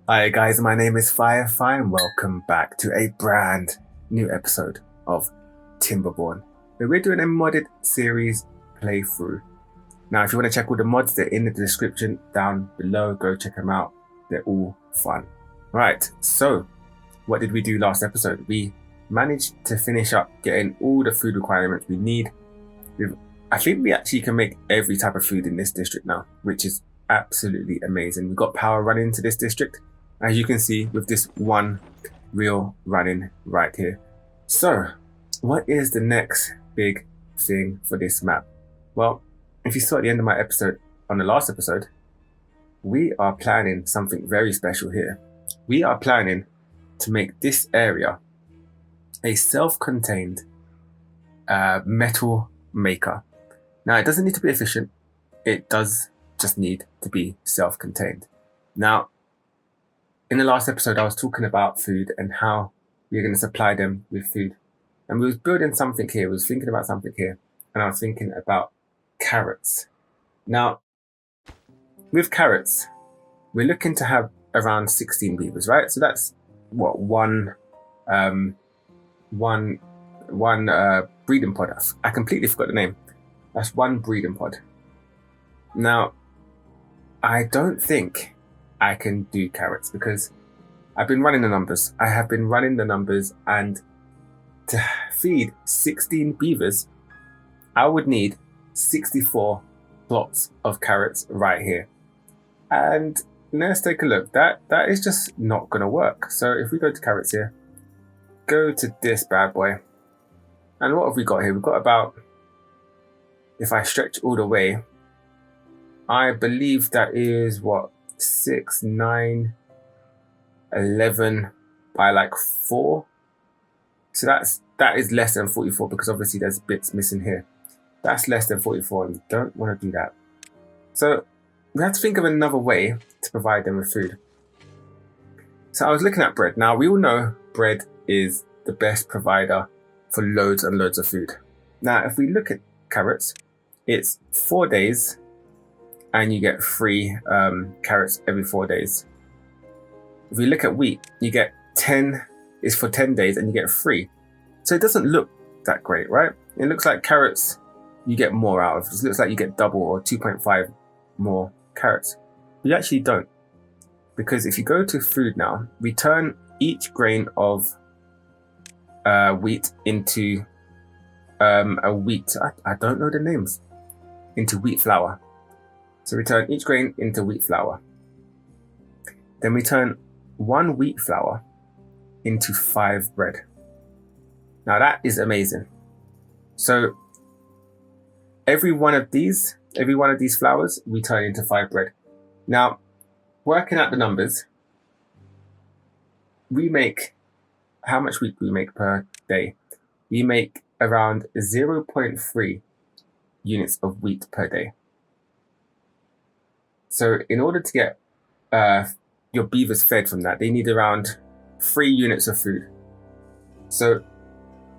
Hi guys, my name is Firefly and welcome back to a brand new episode of Timberborn, where we're doing a modded series playthrough. Now, if you want to check all the mods, they're in the description down below. Go check them out. They're all fun. Right, so what did we do last episode? We managed to finish up getting all the food requirements we need. I think we actually can make every type of food in this district now, which is absolutely amazing. We've got power running to this district, as you can see with this one reel running right here. So what is the next big thing for this map? Well, if you saw at the end of my episode, on the last episode, we are planning something very special here. We are planning to make this area a self-contained metal maker. Now, it doesn't need to be efficient. It does just need to be self-contained. Now, in the last episode, I was talking about food and how we're going to supply them with food. And we was building something here. We was thinking about something here. And I was thinking about carrots. Now, with carrots, we're looking to have around 16 beavers, right? So that's what, one breeding pod. I completely forgot the name. That's one breeding pod. Now, I don't think I can do carrots because I've been running the numbers. I have been running the numbers, and to feed 16 beavers, I would need 64 plots of carrots right here. And let's take a look. That is just not going to work. So if we go to carrots here, go to this bad boy. And what have we got here? We've got about, if I stretch all the way, I believe that is what, 6, 9, 11 by like 4. So that is less than 44 because obviously there's bits missing here. That's less than 44 and we don't want to do that. So we have to think of another way to provide them with food. So I was looking at bread. Now we all know bread is the best provider for loads and loads of food. Now if we look at carrots, it's 4 days and you get 3 carrots every 4 days. If we look at wheat, you get 10, it's for 10 days and you get 3. So it doesn't look that great, right? It looks like carrots you get more out of. It looks like you get double or 2.5 more carrots. But you actually don't. Because if you go to food now, we turn each grain of wheat into a wheat. I don't know the names. Into wheat flour. So we turn each grain into wheat flour. Then we turn 1 wheat flour into 5 bread. Now that is amazing. So every one of these flours, we turn into 5 bread. Now, working out the numbers, we make, how much wheat do we make per day? We make around 0.3 units of wheat per day. So in order to get your beavers fed from that, they need around 3 units of food. So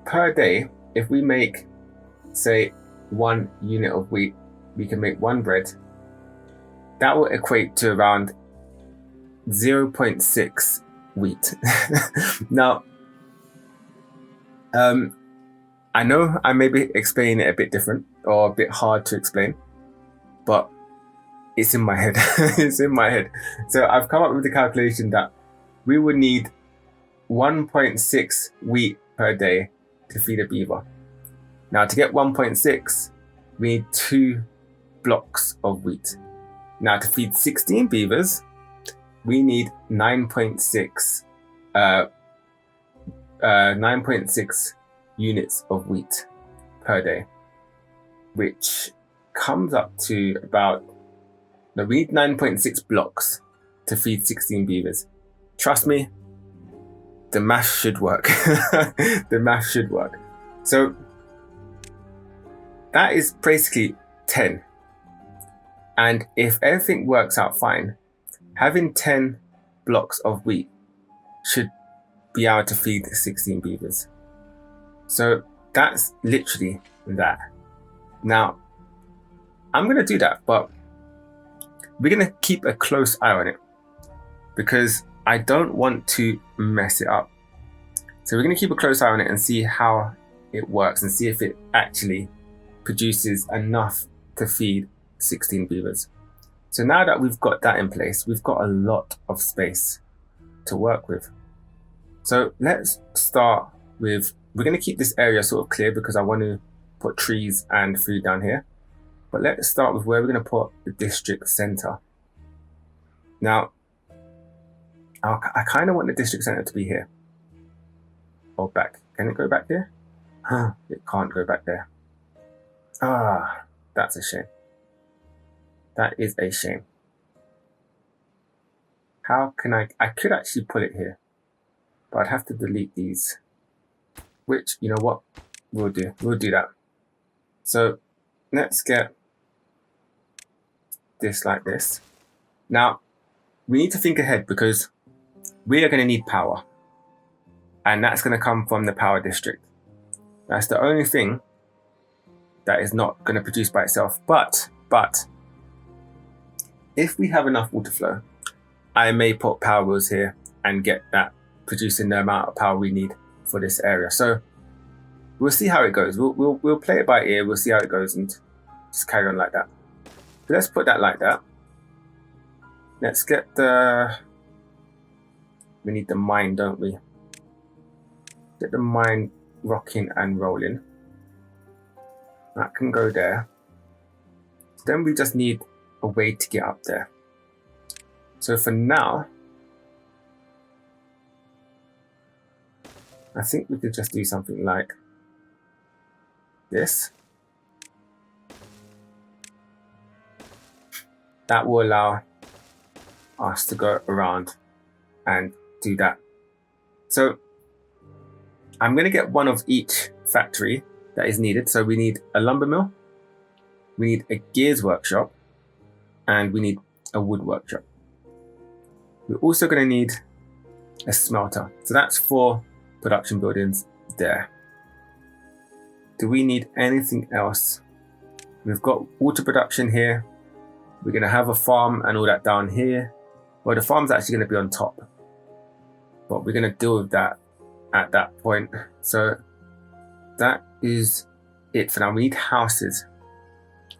per day, if we make, say, 1 unit of wheat, we can make 1 bread. That will equate to around 0.6 wheat. Now, I know I may be explaining it a bit different or a bit hard to explain, but it's in my head. It's in my head. So I've come up with the calculation that we would need 1.6 wheat per day to feed a beaver. Now to get 1.6, we need 2 blocks of wheat. Now to feed 16 beavers, we need 9.6 units of wheat per day, which comes up to about, no, we need 9.6 blocks to feed 16 beavers. Trust me, the math should work. The math should work. So that is basically 10. And if everything works out fine, having 10 blocks of wheat should be able to feed 16 beavers. So that's literally that. Now, I'm going to do that, but we're going to keep a close eye on it because I don't want to mess it up. So we're going to keep a close eye on it and see how it works and see if it actually produces enough to feed 16 beavers. So now that we've got that in place, we've got a lot of space to work with. So let's start with, we're going to keep this area sort of clear because I want to put trees and food down here. But let's start with where we're going to put the district center. Now, I kind of want the district center to be here. Or back. Can it go back there? It can't go back there. Ah, that's a shame. That is a shame. How can I could actually put it here, but I'd have to delete these, which, you know what, we'll do that. So let's get this like this. Now, we need to think ahead because we are going to need power, and that's going to come from the power district. That's the only thing that is not going to produce by itself. But if we have enough water flow, I may put power wheels here and get that producing the amount of power we need for this area. So we'll see how it goes. We'll play it by ear. We'll see how it goes and just carry on like that. So let's put that like that. Let's get we need the mine, don't we? Get the mine rocking and rolling. That can go there. Then we just need a way to get up there. So for now, I think we could just do something like this. That will allow us to go around and do that. So I'm going to get one of each factory that is needed. So we need a lumber mill, we need a gears workshop, and we need a wood workshop. We're also going to need a smelter. So that's 4 production buildings there. Do we need anything else? We've got water production here. We're going to have a farm and all that down here. Well, the farm's actually going to be on top, but we're going to deal with that at that point. So that is it for now. We need houses.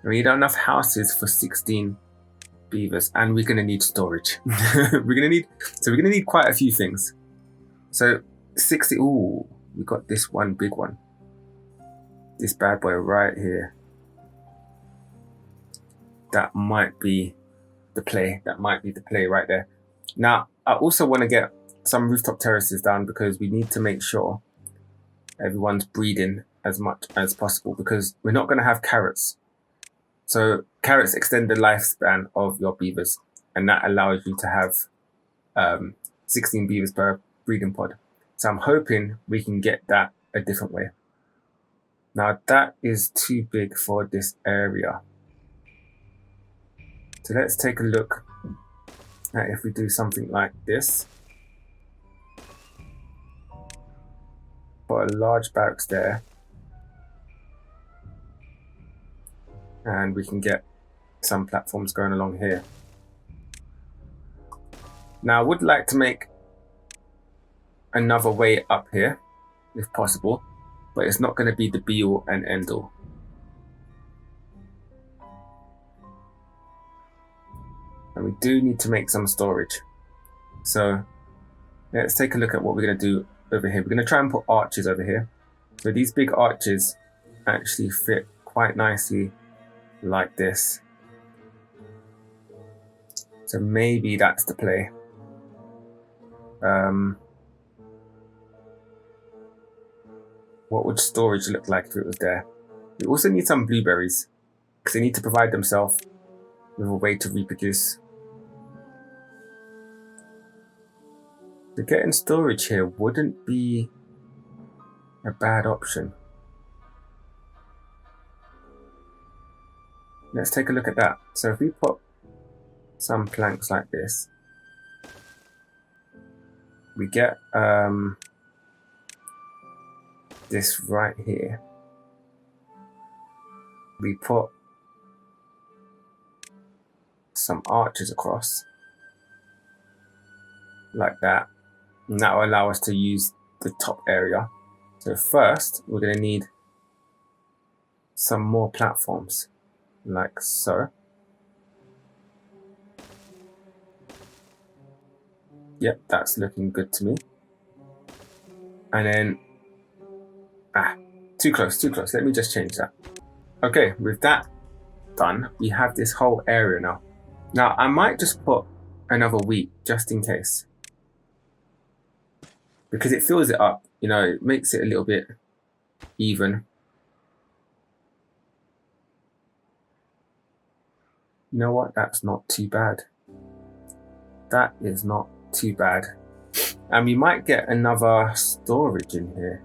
We need enough houses for 16 beavers, and we're going to need storage. we're going to need quite a few things. So 60. Ooh, we got this one big one. This bad boy right here. That might be the play. That might be the play right there. Now, I also want to get some rooftop terraces down because we need to make sure everyone's breeding as much as possible because we're not going to have carrots. So carrots extend the lifespan of your beavers, and that allows you to have 16 beavers per breeding pod. So I'm hoping we can get that a different way. Now that is too big for this area. So let's take a look at if we do something like this. Put a large barracks there. And we can get some platforms going along here. Now I would like to make another way up here, if possible, but it's not going to be the be all and end all. And we do need to make some storage. So let's take a look at what we're going to do over here. We're going to try and put arches over here. So these big arches actually fit quite nicely like this. So maybe that's the play. What would storage look like if it was there? We also need some blueberries because they need to provide themselves with a way to reproduce. So getting storage here wouldn't be a bad option. Let's take a look at that. So if we put some planks like this, we get this right here. We put some arches across. like that. And that will allow us to use the top area. So first, we're going to need some more platforms, like so. Yep, that's looking good to me. And then, too close. Let me just change that. Okay, with that done, we have this whole area now. Now, I might just put another wheat just in case, because it fills it up, you know, it makes it a little bit even. You know what? That's not too bad. That is not too bad. And we might get another storage in here,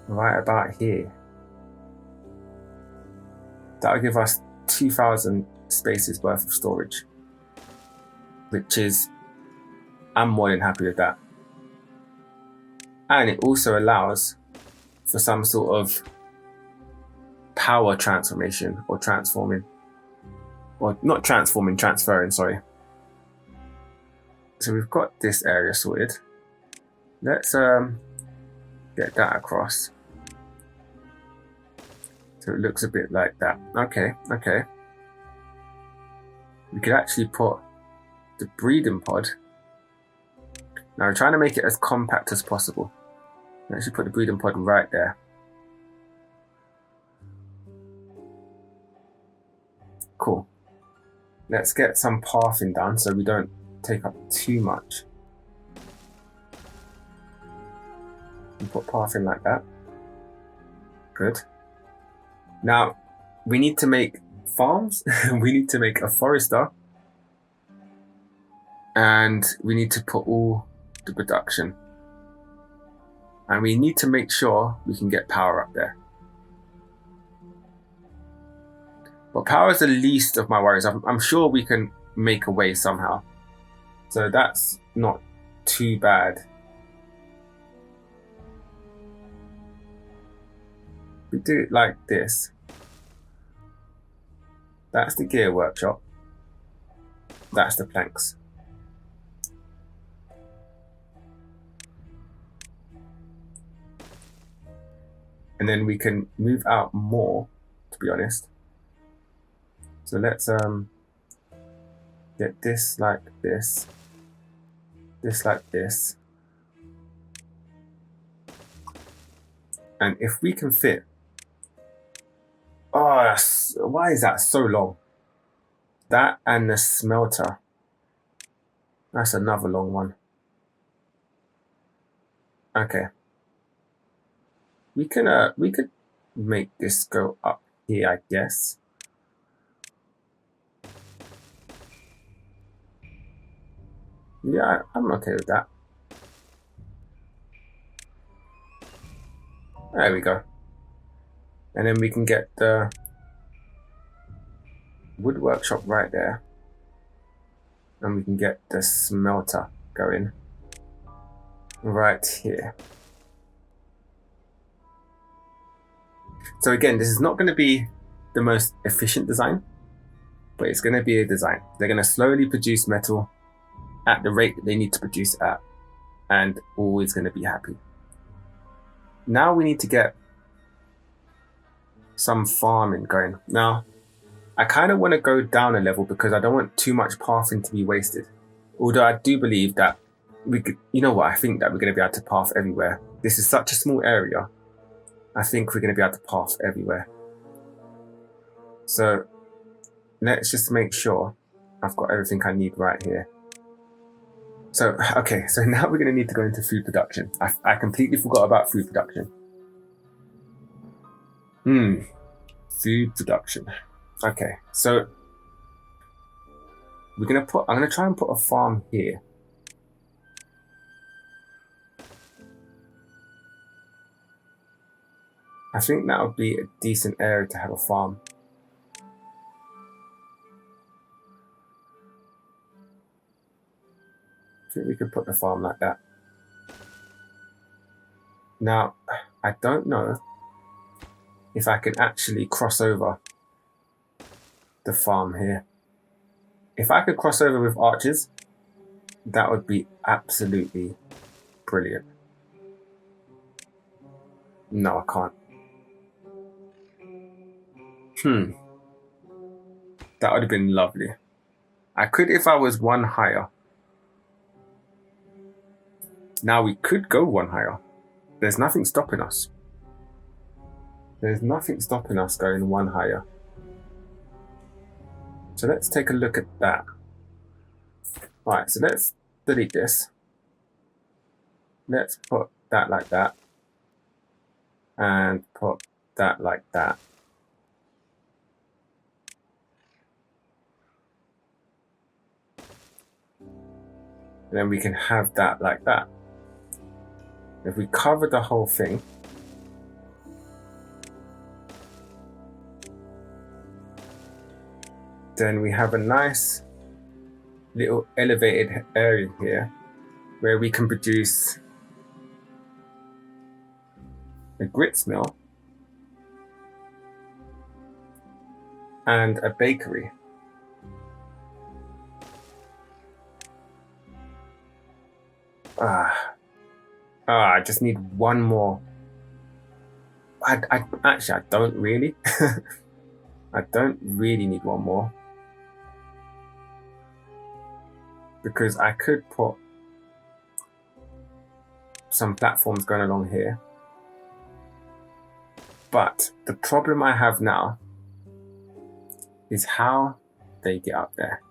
right about here. That'll give us 2,000 spaces worth of storage, which is, I'm more than happy with that. And it also allows for some sort of power transformation or transforming, or not transforming, transferring, sorry. So we've got this area sorted. Let's get that across. So it looks a bit like that. Okay. We could actually put the breeding pod. Now we're trying to make it as compact as possible. Let's actually put the breeding pod right there. Cool. Let's get some pathing done so we don't take up too much. And put pathing like that. Good. Now, we need to make farms. We need to make a forester. And we need to put all the production. And we need to make sure we can get power up there. But power is the least of my worries. I'm sure we can make a way somehow. So that's not too bad. We do it like this. That's the gear workshop. That's the planks. And then we can move out more, to be honest. So let's get this like this, this like this. And if we can fit, why is that so long? That and the smelter. That's another long one. Okay. We could make this go up here, I guess. Yeah, I'm okay with that. There we go. And then we can get the wood workshop right there. And we can get the smelter going right here. So again, this is not going to be the most efficient design, but it's going to be a design. They're going to slowly produce metal at the rate that they need to produce at, and always going to be happy. Now we need to get some farming going. Now, I kind of want to go down a level because I don't want too much pathing to be wasted. Although I do believe that we could, you know what, I think that we're going to be able to path everywhere. This is such a small area. I think we're going to be able to path everywhere. So let's just make sure I've got everything I need right here. So, okay, so now we're going to need to go into food production. I completely forgot about food production. Food production. Okay, so I'm going to try and put a farm here. I think that would be a decent area to have a farm. I think we could put the farm like that. Now, I don't know if I can actually cross over the farm here. If I could cross over with archers, That would be absolutely brilliant. No, I can't. That would have been lovely. I could if I was one higher. Now we could go one higher. There's nothing stopping us. There's nothing stopping us going one higher. So let's take a look at that. Right, so let's delete this. Let's put that like that. And put that like that. And then we can have that like that. If we cover the whole thing, then we have a nice little elevated area here where we can produce a grits mill and a bakery. I just need one more. I actually, I don't really. I don't really need one more. Because I could put some platforms going along here. But the problem I have now is how they get up there.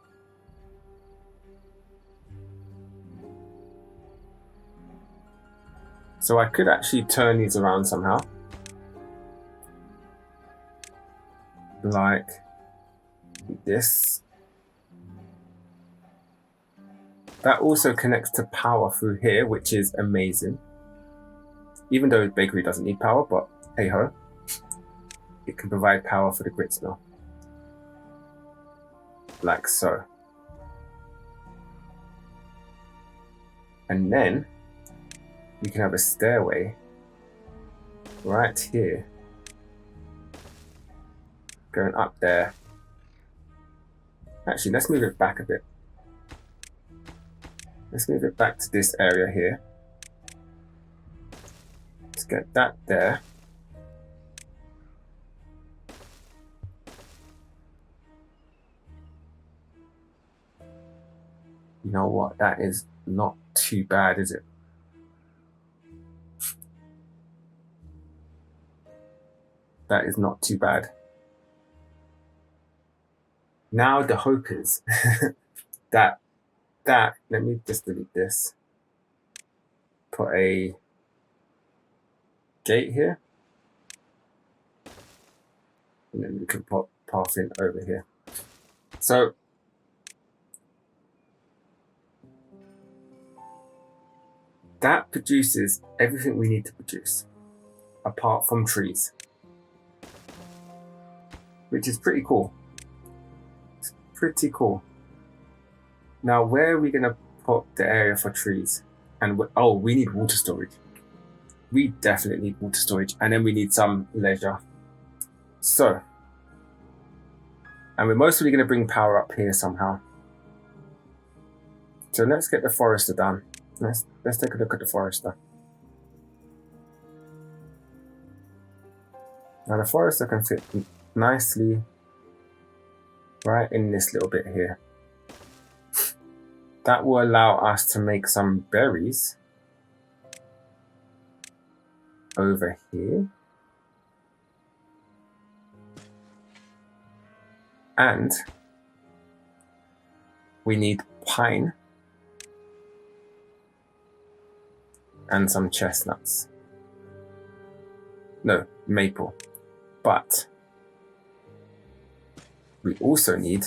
So I could actually turn these around somehow. Like this. That also connects to power through here, which is amazing. Even though the bakery doesn't need power, but hey ho. It can provide power for the grits mill. Like so. And then you can have a stairway right here going up there. Actually, let's move it back a bit. Let's move it back to this area here. Let's get that there. You know what? That is not too bad, is it? That is not too bad. Now the hope is that, let me just delete this. Put a gate here. And then we can put path in over here. So that produces everything we need to produce, apart from trees. Which is pretty cool. It's pretty cool. Now, where are we going to put the area for trees? And we need water storage. We definitely need water storage. And then we need some leisure. So, and we're mostly going to bring power up here somehow. So let's get the forester done. Let's take a look at the forester. Now the forester can fit nicely right in this little bit here. That will allow us to make some berries over here. And we need pine and some chestnuts. No, maple. But we also need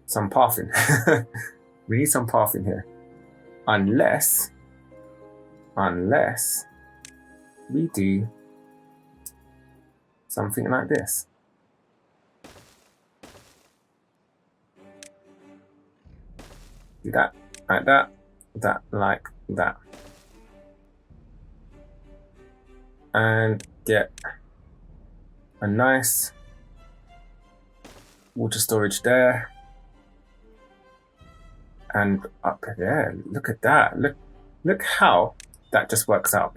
some pathing. We need some pathing here. Unless we do something like this. Do that, like that, that, like that. And get a nice water storage there. And up there, look at that. Look how that just works out.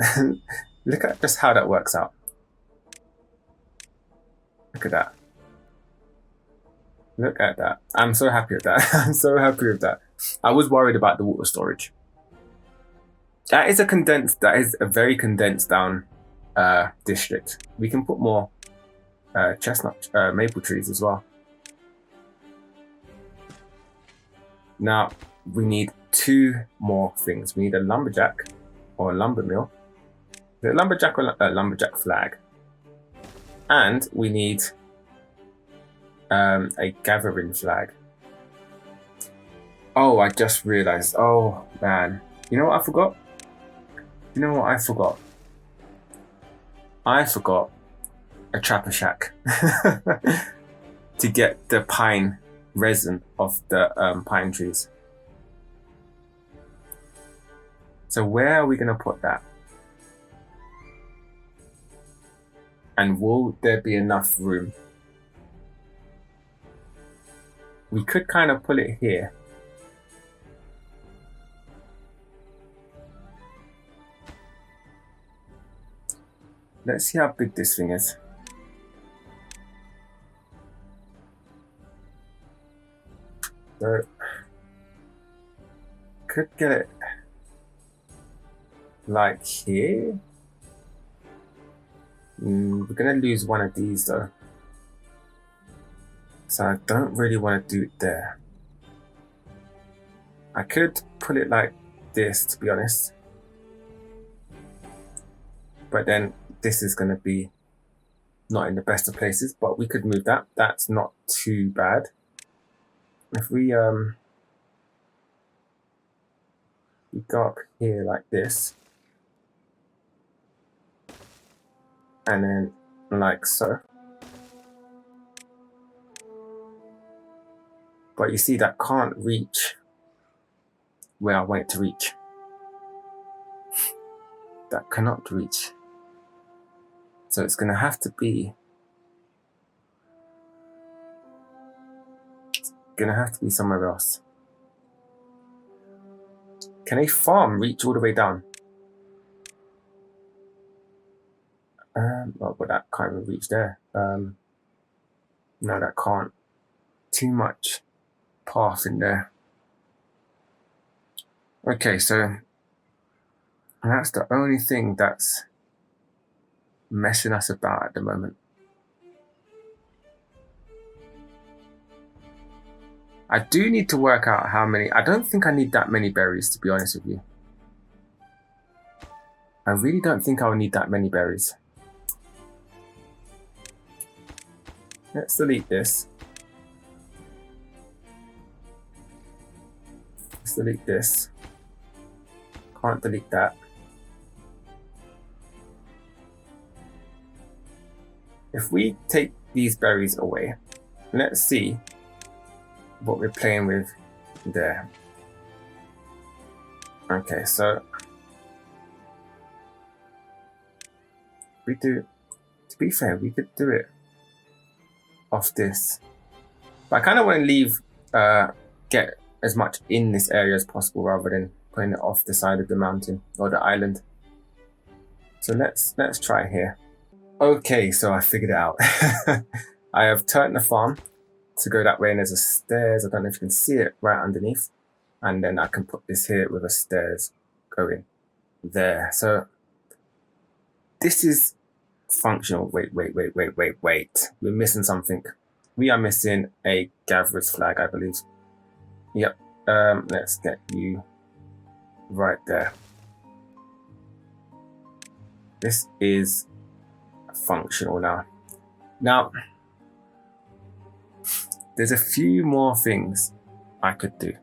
Look at just how that works out. Look at that. Look at that. I'm so happy with that. I'm so happy with that. I was worried about the water storage. That is a very condensed down district. We can put more chestnut, maple trees as well. Now, we need 2 more things. We need a lumberjack or a lumber mill. The lumberjack or a lumberjack flag. And we need a gathering flag. Oh, I just realized. Oh, man. You know what I forgot? You know what I forgot? I forgot a trapper shack to get the pine resin of the pine trees. So where are we going to put that? And will there be enough room? We could kind of pull it here. Let's see how big this thing is. So, could get it like here. We're gonna lose one of these though. So I don't really want to do it there. I could put it like this, to be honest. But then this is going to be not in the best of places, but we could move that. That's not too bad. If we go up here like this, and then like so. But you see, that can't reach where I want it to reach. That cannot reach. So it's going to have to be somewhere else. Can a farm reach all the way down? Well, but that can't even reach there. No, that can't. Too much path in there. Okay, so that's the only thing that's messing us about at the moment. I do need to work out how many. I don't think I need that many berries, to be honest with you. I really don't think I'll need that many berries. Let's delete this. Let's delete this. Can't delete that. If we take these berries away, let's see what we're playing with there. Okay, so to be fair, we could do it off this. But I kind of want to leave, get as much in this area as possible rather than putting it off the side of the mountain or the island. So let's try here. Okay, so I figured it out. I have turned the farm to go that way, and there's a stairs. I don't know if you can see it right underneath. And then I can put this here with a stairs going there. So this is functional. Wait. We're missing something. We are missing a gatherer's flag, I believe. Yep. Let's get you right there. This is functional now. Now, there's a few more things I could do.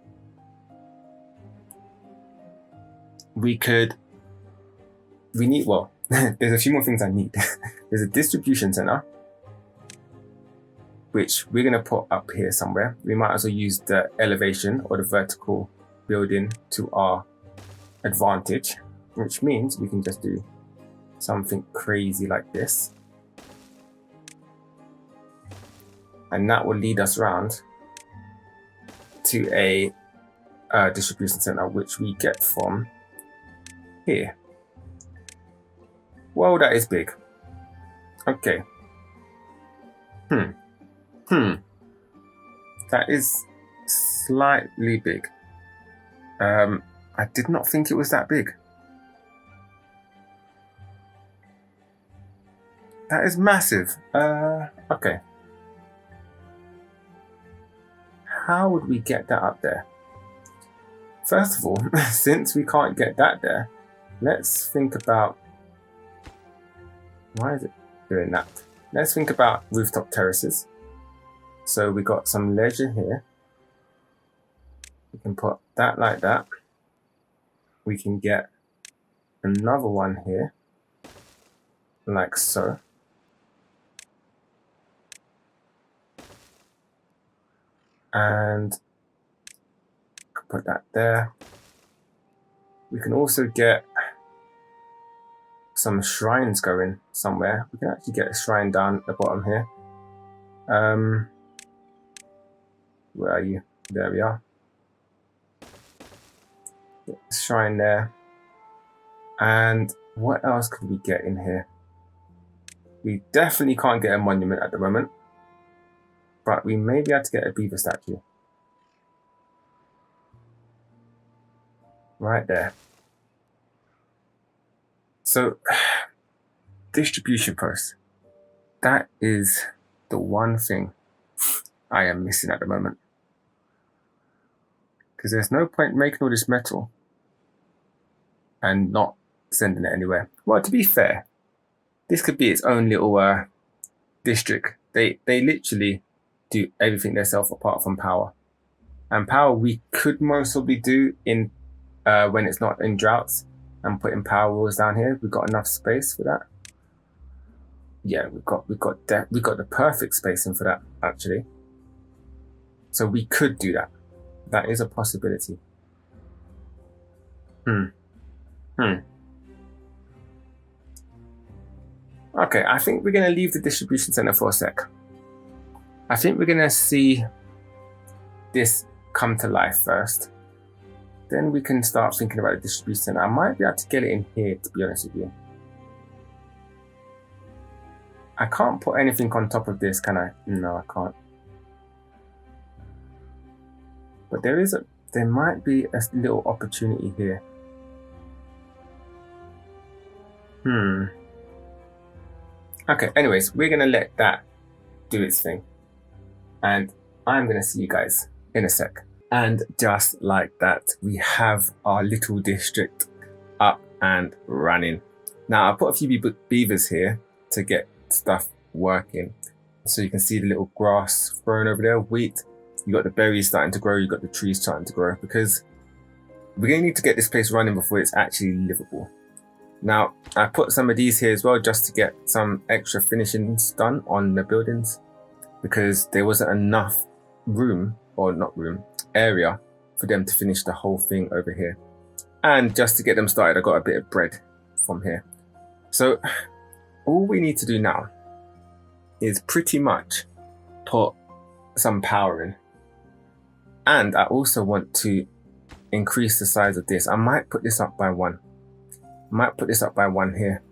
There's a few more things I need. There's a distribution center, which we're going to put up here somewhere. We might as well use the elevation or the vertical building to our advantage, which means we can just do something crazy like this. And that will lead us around to a distribution center, which we get from here. Well, that is big. Okay. That is slightly big. I did not think it was that big. That is massive. Okay. How would we get that up there? First of all, since we can't get that there, let's think about... Why is it doing that? Let's think about rooftop terraces. So we got some leisure here. We can put that like that. We can get another one here, like so. And put that there. We can also get some shrines going somewhere. We can actually get a shrine down at the bottom here. Where are you? There we are. Get the shrine there. And what else could we get in here? We definitely can't get a monument at the moment, but we may be able to get a beaver statue. Right there. So, distribution posts. That is the one thing I am missing at the moment. Because there's no point making all this metal and not sending it anywhere. Well, to be fair, this could be its own little district. They literally do everything themselves apart from power. And power we could most probably do in when it's not in droughts, and putting power walls down here. We've got enough space for that. Yeah, we've got the perfect spacing for that actually. So we could do that. That is a possibility. Okay, I think we're gonna leave the distribution center for a sec. I think we're gonna see this come to life first. Then we can start thinking about the distribution center. I might be able to get it in here, to be honest with you. I can't put anything on top of this, can I? No, I can't. But there might be a little opportunity here. Okay, anyways, we're gonna let that do its thing. And I'm gonna see you guys in a sec. And just like that, we have our little district up and running. Now I put a few beavers here to get stuff working. So you can see the little grass growing over there, wheat. You got the berries starting to grow, you got the trees starting to grow, because we're gonna need to get this place running before it's actually livable. Now, I put some of these here as well just to get some extra finishings done on the buildings, because there wasn't enough room, or not room, area for them to finish the whole thing over here. And just to get them started, I got a bit of bread from here. So all we need to do now is pretty much put some power in. And I also want to increase the size of this. I might put this up by one. Might put this up by one here,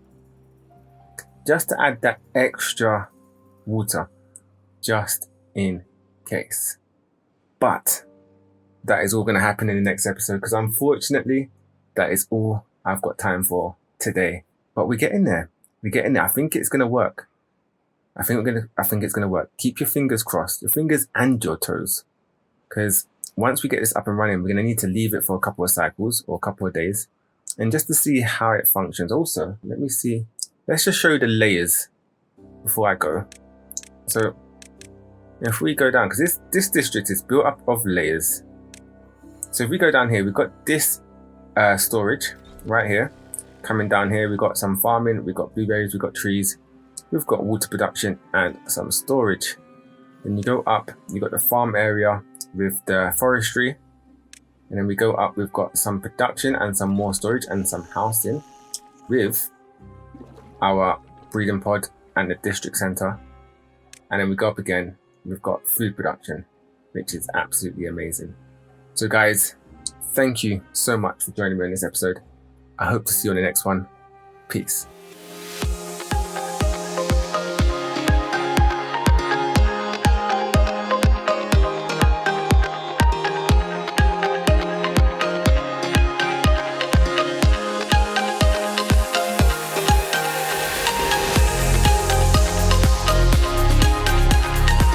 just to add that extra water, just in case. But that is all going to happen in the next episode, because unfortunately that is all I've got time for today. But we're getting there. We're getting there. I think it's going to work. I think it's going to work. Keep your fingers crossed, your fingers and your toes, because once we get this up and running, we're going to need to leave it for a couple of cycles or a couple of days, and just to see how it functions. Also, let me see. Let's just show you the layers before I go. So if we go down, because this district is built up of layers. So if we go down here, we've got this storage right here. Coming down here, we've got some farming, we've got blueberries, we've got trees, we've got water production and some storage. Then you go up, you've got the farm area with the forestry. And then we go up, we've got some production and some more storage and some housing with our breeding pod and the district center. And then we go up again, we've got food production, which is absolutely amazing. So guys, thank you so much for joining me in this episode. I hope to see you on the next one. Peace.